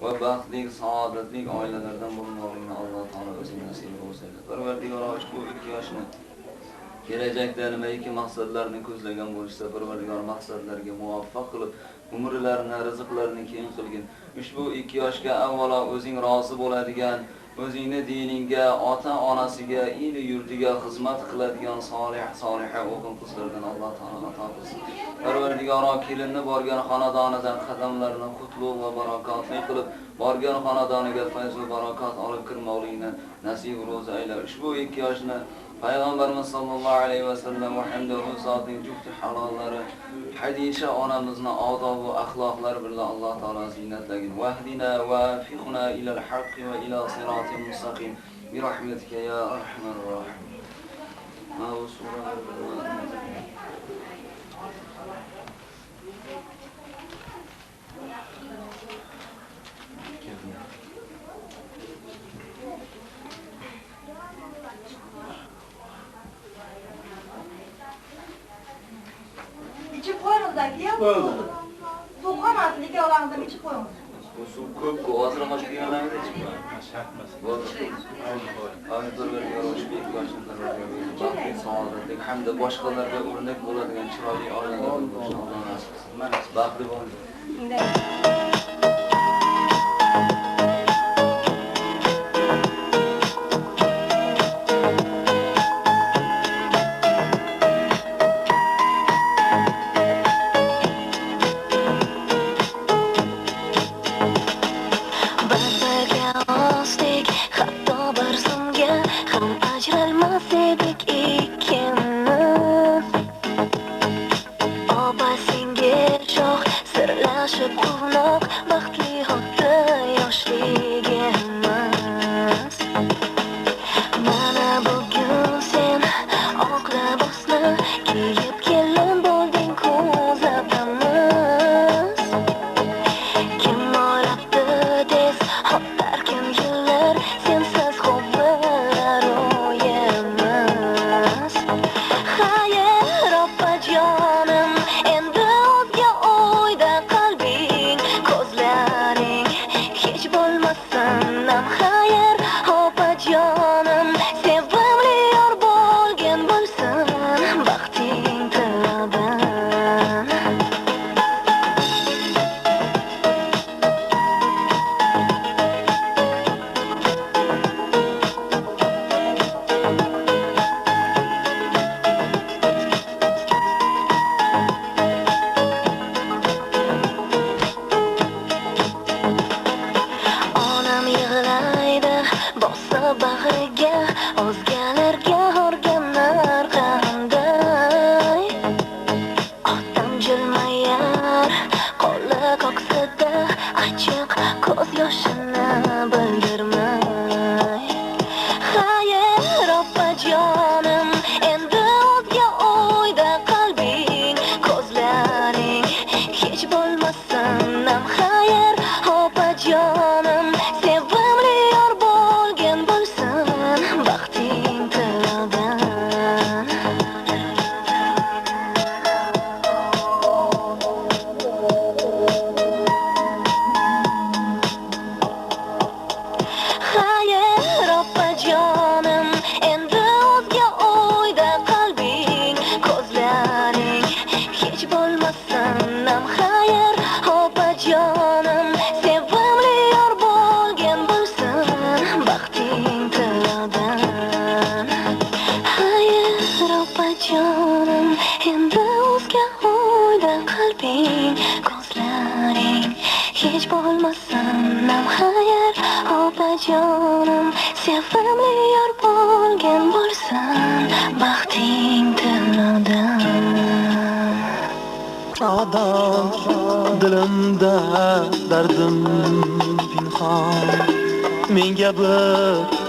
va baxtli, saodatli oilalardan bo'lmoqligini Alloh taolo o'zi nasib qilsin. Parvardigor ushbu 2 yoshni kelajakda nimaiki maqsadlarni ko'zlagan bo'lsa, Parvardigor maqsadlarga muvaffaq qilib, umrlarini, rizqlarini keng qilgin. Ushbu 2 yoshga avvalo o'zing rozi bo'ladigan, o'zingni diningga, ota-onasiga, el yurtiga xizmat qiladigan soliha o'g'il qizlardan Alloh taolo ato qilsin. Parvardigor kelinni borgan xonadonidan qadamlarini qutlug' va barakotli qilib, borgan xonadoniga fayz va barakot olib kirmoqligini nasib ro'zi ayla. Ushbu 2 yoshni Payg'ambarimiz sollallohu alayhi va sallam va hamda u zotning jufti halollari Hadisha onamizning odob va axloqlari bilan Alloh taolo ziynatlagin. Vahdina va fiqna ila al-haqq va ila siratin mustaqim. Bi rahmatika ya arhamar rahim. Ma usura Koyuldu. Soğan atlı olandan içi koyuldu. Bu su köp kovasına hoş bir yana bile çıkıyor. Aynı Parvardigor hoş bir başını Parvardigor. Bakın sağlıklı. Hem de başkalarına örnek bo'ladigan chiroyli oilalardan bo'lishni Alloh nasib qilsin. Mana baxtli bo'ling. Dilimda dardim pinhon menga bir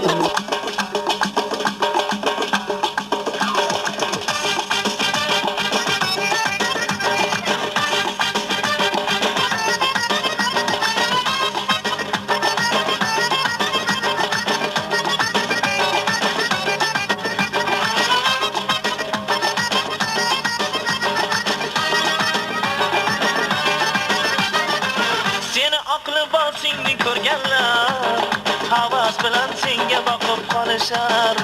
holingni ko'rganlar havas bilan senga boqib qolishar.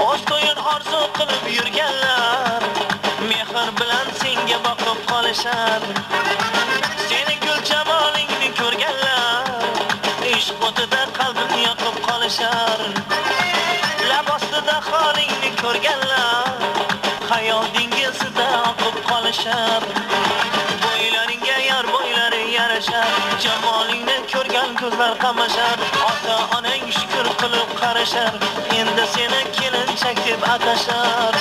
O'z to'yin orzu qilib yurganlar mehr bilan senga boqib qolishar. Seni gul jamolingni ko'rganlar ishq o'tida qalbini yoqib qolishar. Lab ostida holingni ko'rganlar hayot dengizida oqib qolishar. Bo'ylaringga yar bo'ylari yarashar, jamolingni ko'rgan ko'zlar qamashar. Ota onang shukr qilib qarashar, endi seni kelinchak deb atashar.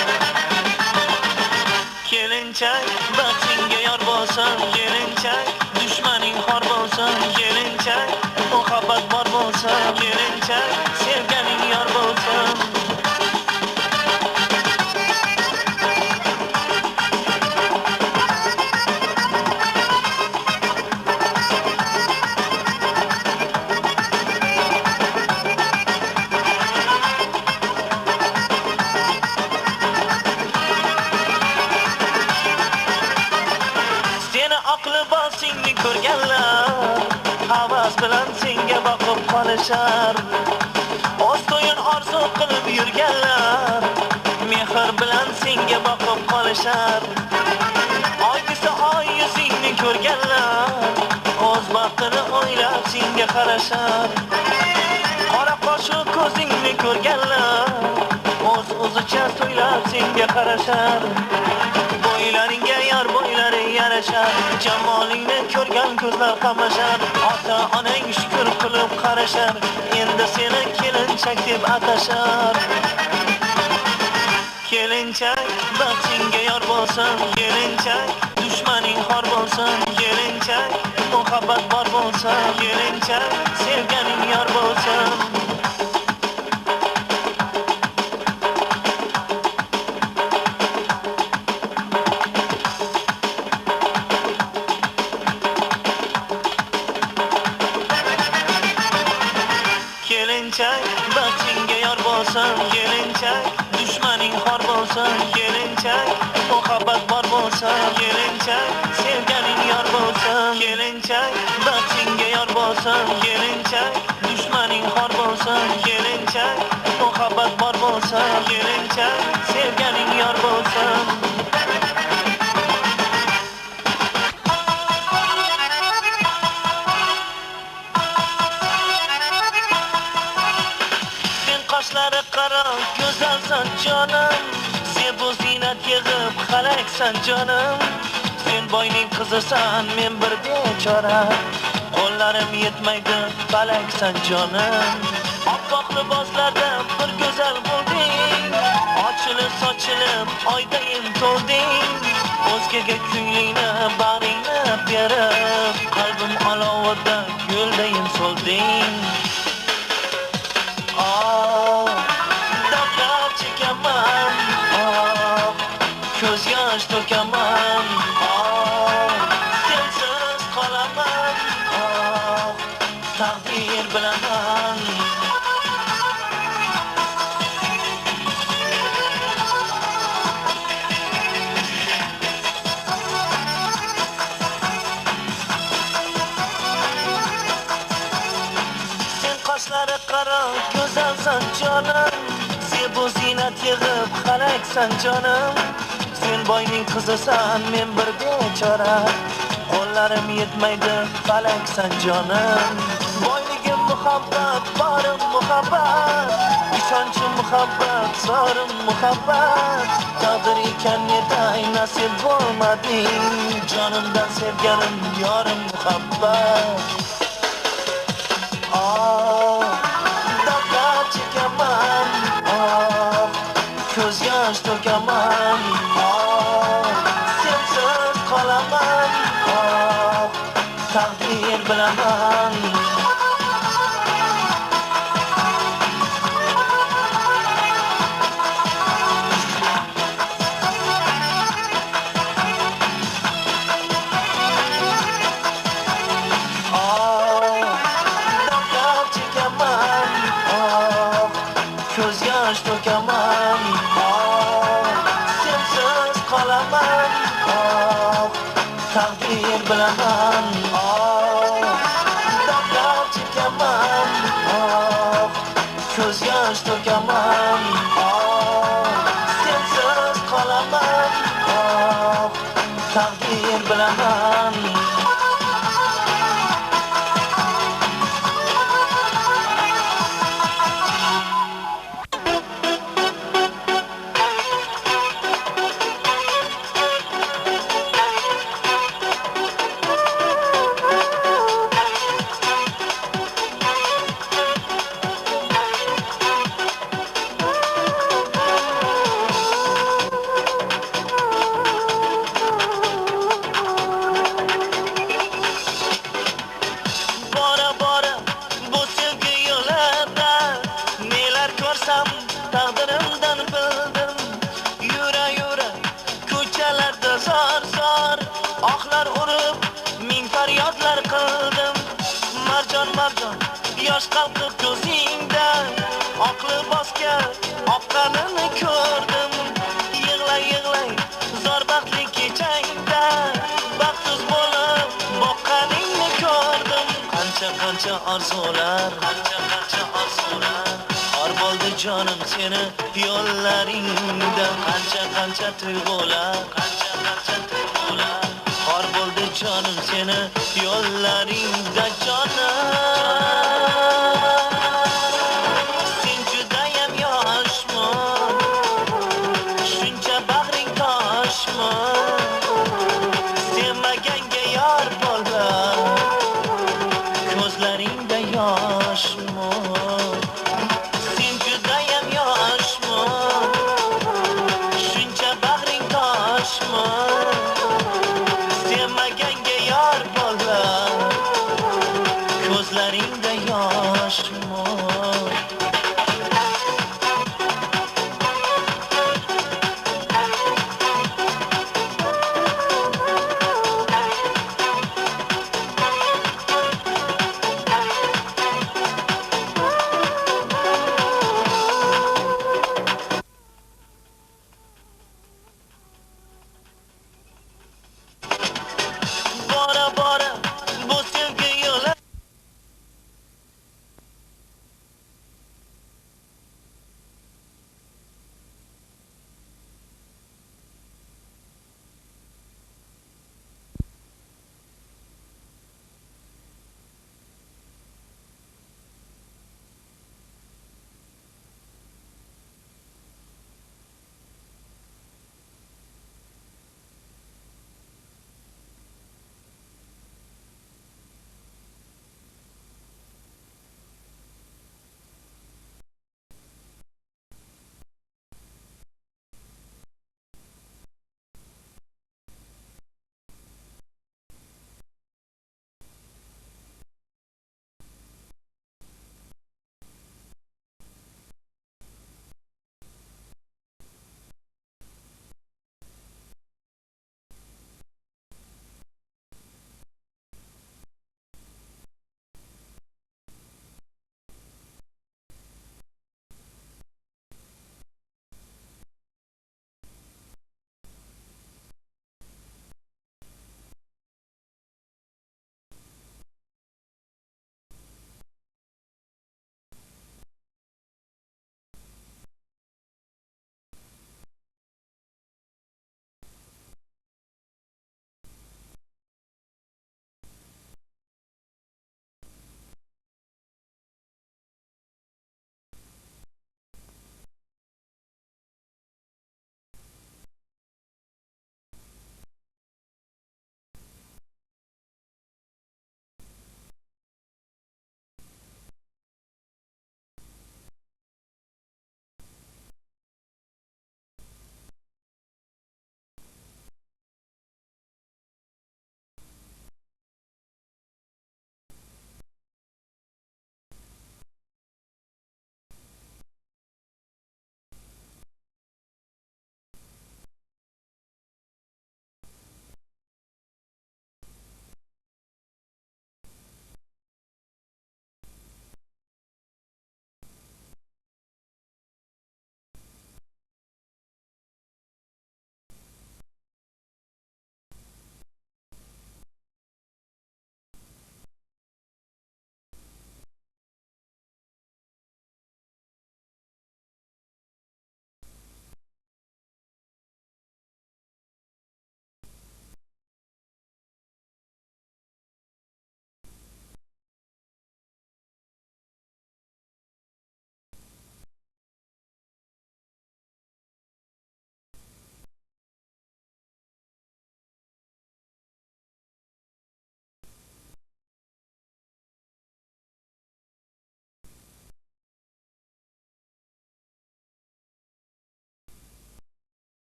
Kelinchak baxtingga yor bo'lsin, kelinchak dushmaning xor bo'lsin, kelinchak muhabbat bor bo'lsin, kelinchak sevganing yor bo'lsin. Havas bilan senga boqib qolishar. O'z to'yin orzu qilib yurganlar mehr bilan senga boqib qolishar. Oy desa oy yuzingni ko'rganlar o'z baxtini o'ylab senga qarashar. Qora qoshu ko'zingni ko'rganlar o'zicha so'ylab senga qarashar. Bo'ylaringga yar bo'ylari yarashar, jamolingni ko'rgan ko'zlar qamashar. Ota onang shukr qilib qarashar, endi seni kelinchak deb atashar. Kelinchak baxtingga yor bo'lsin, kelinchak dushmaning xor bo'lsin, kelinchak muhabbat bor bo'lsin, kelinchak sevganing yor bo'lsin. Kelinchak baxtingga yor bo'lsin, kelinchak dushmaning xor bo'lsin, kelinchak muhabbat bor bo'lsin, kelinchak sevganing yor bo'lsin. Kelinchak baxtingga yor bo'lsin, kelinchak dushmaning xor bo'lsin, kelinchak muhabbat bor bo'lsin, kelinchak sevganing yor bo'lsin. Qoshlari qaro, go'zalsan jonim, zebu ziynat yig'ib xalaksan jonim. Sen boyning qizisan, men bir bechora, qo'llarim yetmaydi, falaksan jonim. Oppoq liboslarda bir go'zal bo'lding, ochilib sochilib oydayin to'lding. O'zgaga kuylingni, bag'ringni berib, qalbim olovida yo'ldayin so'lding. Dardlar chekaman, ko'z yosh to'kaman, sensiz qolaman, taqdir bilaman. Sen qoshlari qaro, go'zalsan jonim, zebu ziynat yig'ib xalaksan jonim. Sen boyning qizisan, men bir bechora, qo'llarim yetmaydi, falaksan jonim. Boyligim muhabbat, borim muhabbat, ishonchim muhabbat, zorim muhabbat. Taqdir ekan netay nasib bo'lmading, jonimdan sevganim yorim muhabbat. Dardlar chekaman, ko'z yosh to'kaman, sensiz qolaman, taqdir bilaman. Ko'z yosh to'kaman, sensiz qolaman, taqdir bilaman. chekaman, oh, ko'z yosh to'kaman, oh, sensiz qolaman, oh, taqdir bilaman. Taqdirimdan bildim, yura ko'chalarda zor ohlar urib, ming faryodlar qildim. Marjon yosh qalqib ko'zingda, oq libosga oqqanini ko'rdim. Yig'lay zor baxtli kechangda, baxtsiz bo'lib boqqaningni ko'rdim. Qancha orzular Har bo'ldi jonim seni yo'llaringda, qancha tuyg'ular Har bo'ldi jonim seni yo'llaringda, jonim sen judayam yoshman, shuncha bag'ring toshman, sevmaganga yor bo'ldi, ko'zlaringda yoshman. Sevmaganga yor bo'ldi, ko'zlaringda yoshman.